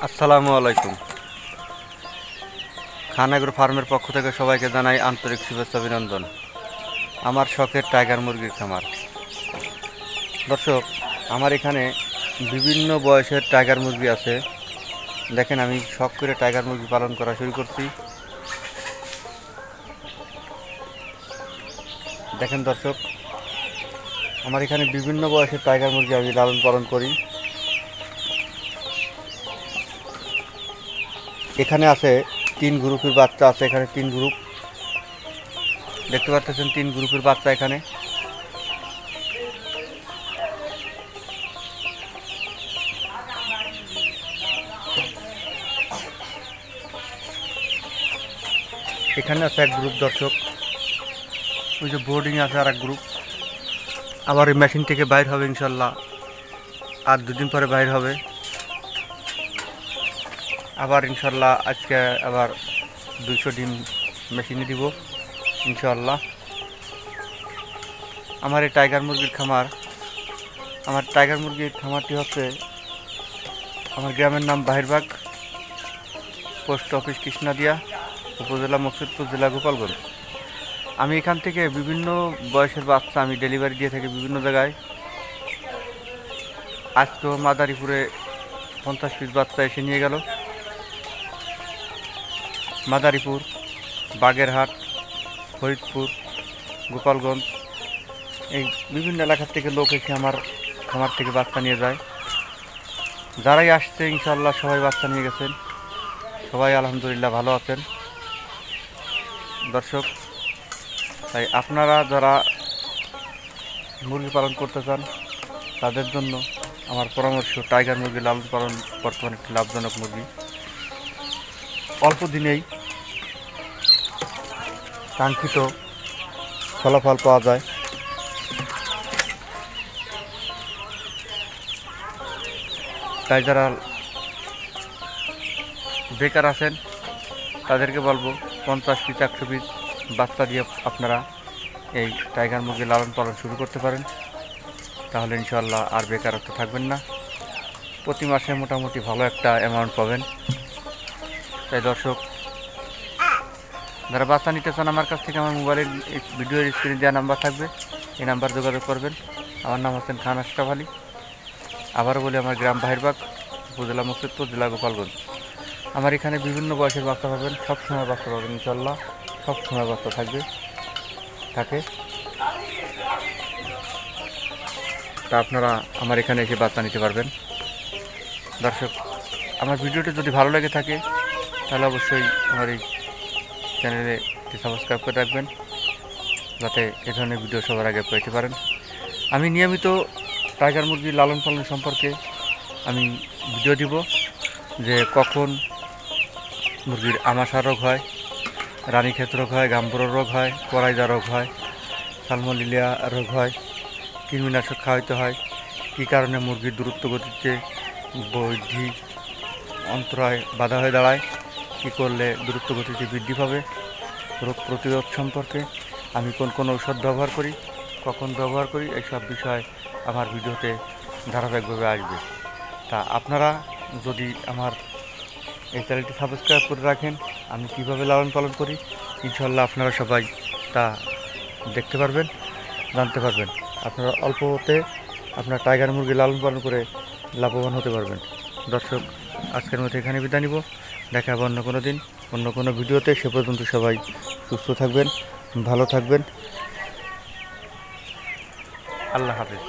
আসসালামু আলাইকুম। খান এগ্রো ফার্মের পক্ষ থেকে সবাইকে জানাই আন্তরিক শুভেচ্ছা অভিনন্দন। আমার শখের টাইগার মুরগির খামার। দর্শক, আমার এখানে বিভিন্ন বয়সের টাইগার মুরগি আছে। দেখেন, আমি শখ করে টাইগার মুরগি পালন করা শুরু করছি। দেখেন দর্শক, আমার এখানে বিভিন্ন বয়সের টাইগার মুরগি আমি লালন পালন করি। এখানে আছে 3 গ্রুপের বাচ্চা আছে। এখানে 3 গ্রুপ দেখতে পাচ্ছেন, 3 গ্রুপের বাচ্চা এখানে। এখানে আছে এক গ্রুপ দর্শক, ওই যে বোর্ডিংয়ে আছে আর এক গ্রুপ। আবার এই মেশিন থেকে বাইর হবে ইনশাল্লাহ, আর 2 দিন পরে বাইর হবে। আবার ইনশাল্লাহ আজকে আবার 200 ডিম মেশিনে দিব ইনশাল্লাহ। আমার এই টাইগার মুরগির খামার, আমার টাইগার মুরগির খামারটি হচ্ছে আমার গ্রামের নাম বাহিরবাগ, পোস্ট অফিস কৃষ্ণাদিয়া, উপজেলা মকসুদপুর, জেলা গোপালগঞ্জ। আমি এখান থেকে বিভিন্ন বয়সের বাচ্চা আমি ডেলিভারি দিয়ে থাকি বিভিন্ন জায়গায়। আজকেও মাদারীপুরে 50 পিস বাচ্চা এসে নিয়ে গেল। মাদারীপুর, বাগেরহাট, ফরিদপুর, গোপালগঞ্জ, এই বিভিন্ন এলাকার থেকে লোক এসে আমার খামার থেকে বাচ্চা নিয়ে যায়। যারাই আসছে ইনশাল্লাহ সবাই বাচ্চা নিয়ে গেছেন, সবাই আলহামদুলিল্লাহ ভালো আছেন দর্শক। তাই আপনারা যারা মুরগি পালন করতে চান তাদের জন্য আমার পরামর্শ, টাইগার মুরগি লালন পালন বর্তমানে একটি লাভজনক মুরগি। অল্প দিনেই কাঙ্ক্ষিত ফলাফল পাওয়া যায়। তাই যারা বেকার আছেন তাদেরকে বলবো 50 পিস 100 পিস বাচ্চা দিয়ে আপনারা এই টাইগার মুরগি লালন পালন শুরু করতে পারেন। তাহলে ইনশাল্লাহ আর বেকারত্ব থাকবেন না। প্রতি মাসে মোটামুটি ভালো একটা অ্যামাউন্ট পাবেন। তাই দর্শক, যারা বাচ্চা নিতে চান আমার কাছ থেকে, আমার মোবাইলের ভিডিওর স্ক্রিনে দেওয়া নাম্বার থাকবে, এই নাম্বার যোগাযোগ করবেন। আমার নাম হচ্ছেন খান আশরাফ আলী। আবারও বলি, আমার গ্রাম বাহিরবাগ, উপজেলা মকসুদপুর, জেলা গোপালগঞ্জ। আমার এখানে বিভিন্ন বয়সের বাচ্চা পাবেন, সব সময় বাচ্চা পাবেন ইনশাল্লাহ, সব সময় বাচ্চা থাকে। তা আপনারা আমার এখানে এসে বাচ্চা নিতে পারবেন। দর্শক, আমার ভিডিওটি যদি ভালো লেগে থাকে তাহলে অবশ্যই আমার এই চ্যানেলে সাবস্ক্রাইব করে রাখবেন, যাতে এ ধরনের ভিডিও সবার আগে পেতে পারেন। আমি নিয়মিত টাইগার মুরগি লালন পালন সম্পর্কে আমি ভিডিও দিব, যে কখন মুরগির আমাশা রোগ হয়, রানীক্ষেত রোগ হয়, গাম্বুরা রোগ হয়, করাইজা রোগ হয়, সালমোনেলা রোগ হয়, কৃমিনাশক খাওয়াইতে হয়, কী কারণে মুরগির দ্রুত গতিতে বৃদ্ধি অন্তরায় বাধা হয়ে দাঁড়ায়, কী করলে দ্রুত গতিতে বৃদ্ধি পাবে, রোগ প্রতিরোধ সম্পর্কে আমি কোন ঔষধ ব্যবহার করি, কখন ব্যবহার করি, এইসব বিষয় আমার ভিডিওতে ধারাবাহিকভাবে আসবে। তা আপনারা যদি আমার এই চ্যানেলটি সাবস্ক্রাইব করে রাখেন, আমি কীভাবে লালন পালন করি, ইনশাল্লাহ আপনারা সবাই তা দেখতে পারবেন, জানতে পারবেন। আপনারা অল্পতে আপনার টাইগার মুরগি লালন পালন করে লাভবান হতে পারবেন। দর্শক, আজকের মতো এখানে বিদায় নিব। দেখা হবে অন্য কোনো দিন, অন্য কোনো ভিডিওতে। সে পর্যন্ত সবাই সুস্থ থাকবেন, ভালো থাকবেন। আল্লাহ হাফেজ।